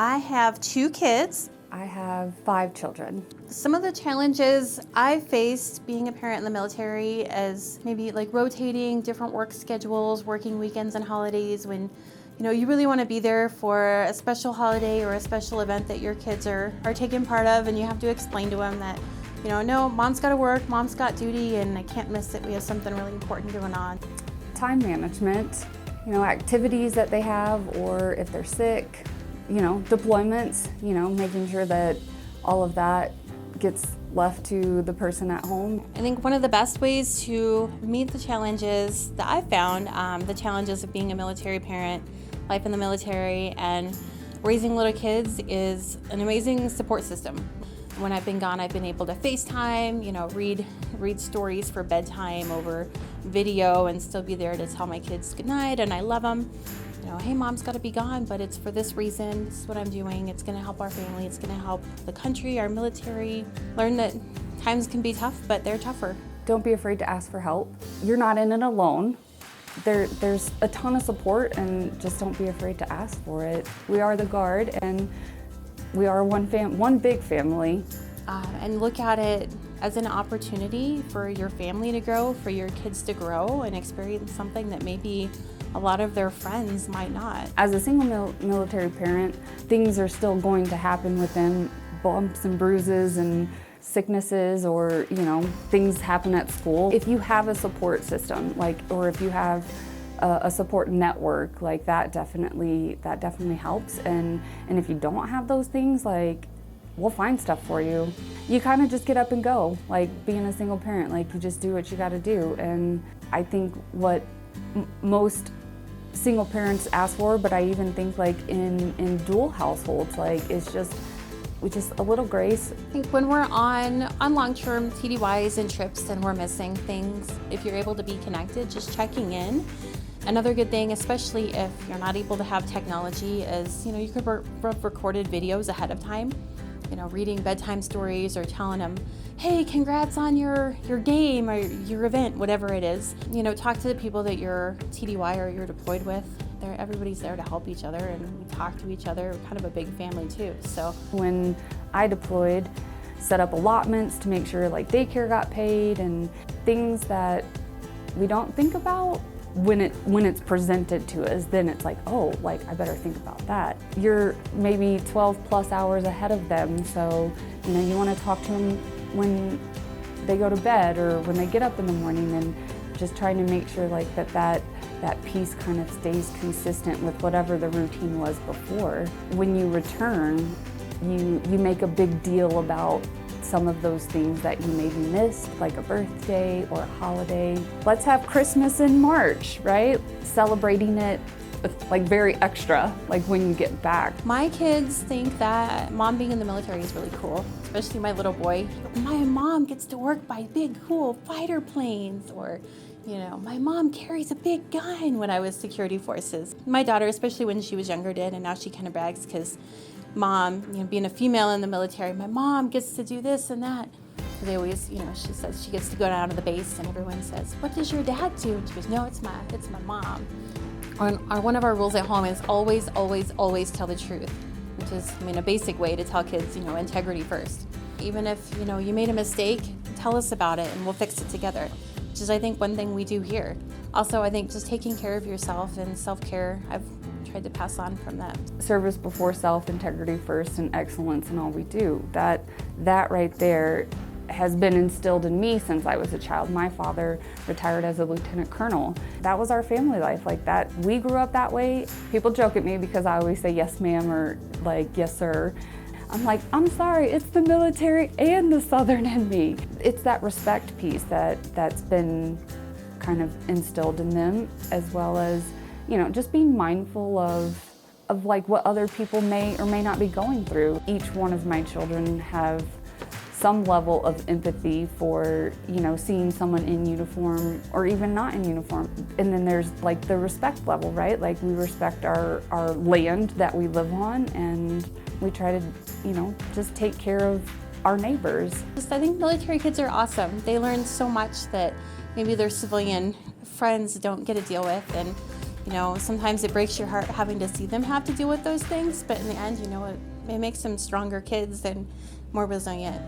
I have 2 kids. I have 5 children. Some of the challenges I faced being a parent in the military is maybe like rotating different work schedules, working weekends and holidays when you really want to be there for a special holiday or a special event that your kids are taking part of, and you have to explain to them that no, mom's got to work, mom's got duty, and I can't miss it. We have something really important going on. Time management, activities that they have, or if they're sick, deployments, making sure that all of that gets left to the person at home. I think one of the best ways to meet the challenges that I've found, the challenges of being a military parent, life in the military, and raising little kids is an amazing support system. When I've been gone, I've been able to FaceTime, read stories for bedtime over video and still be there to tell my kids goodnight, and I love them. Hey, mom's got to be gone, but it's for this reason. This is what I'm doing. It's going to help our family. It's going to help the country, our military. Learn that times can be tough, but they're tougher. Don't be afraid to ask for help. You're not in it alone. There's a ton of support, and just don't be afraid to ask for it. We are the Guard, and we are one big family. And look at it as an opportunity for your family to grow, for your kids to grow and experience something that maybe a lot of their friends might not. As a single military parent, things are still going to happen with them, bumps and bruises and sicknesses, or things happen at school. If you have a support system, or if you have a support network, that definitely helps. And if you don't have those things, we'll find stuff for you. You kind of just get up and go, being a single parent, you just do what you got to do. And I think what most single parents ask for, but I even think in dual households, it's just a little grace. I think when we're on long-term TDYs and trips and we're missing things, if you're able to be connected, just checking in. Another good thing, especially if you're not able to have technology, is you could have recorded videos ahead of time, reading bedtime stories or telling them, hey, congrats on your game or your event, whatever it is. Talk to the people that you're TDY or you're deployed with. Everybody's there to help each other, and we talk to each other. We're kind of a big family too. So when I deployed, set up allotments to make sure daycare got paid, and things that we don't think about when it's presented to us. Then it's I better think about that. You're maybe 12 plus hours ahead of them, so you want to talk to them when they go to bed or when they get up in the morning, and just trying to make sure that piece kind of stays consistent with whatever the routine was before. When you return, you make a big deal about some of those things that you maybe missed, like a birthday or a holiday. Let's have Christmas in March, right? Celebrating it very extra, when you get back. My kids think that mom being in the military is really cool, especially my little boy. My mom gets to work by big, cool fighter planes, or my mom carries a big gun when I was security forces. My daughter, especially when she was younger, did, and now she kind of brags because mom, being a female in the military, my mom gets to do this and that. They always, she says she gets to go down to the base, and everyone says, what does your dad do? And she goes, no, it's my mom. One of our rules at home is always, always, always tell the truth, which is, a basic way to tell kids, integrity first. Even if, you made a mistake, tell us about it and we'll fix it together, which is, I think, one thing we do here. Also, I think just taking care of yourself and self-care, I've tried to pass on from that. Service before self, integrity first, and excellence in all we do. That right there has been instilled in me since I was a child. My father retired as a lieutenant colonel. That was our family life, that. We grew up that way. People joke at me because I always say yes ma'am or yes sir. I'm sorry, it's the military and the Southern in me. It's that respect piece that's been kind of instilled in them, as well as just being mindful of what other people may or may not be going through. Each one of my children have some level of empathy for, seeing someone in uniform or even not in uniform. And then there's the respect level, right? We respect our land that we live on, and we try to, just take care of our neighbors. I think military kids are awesome. They learn so much that maybe their civilian friends don't get to deal with. And You know, sometimes it breaks your heart having to see them have to deal with those things, but in the end, you know, it makes them stronger kids and more resilient.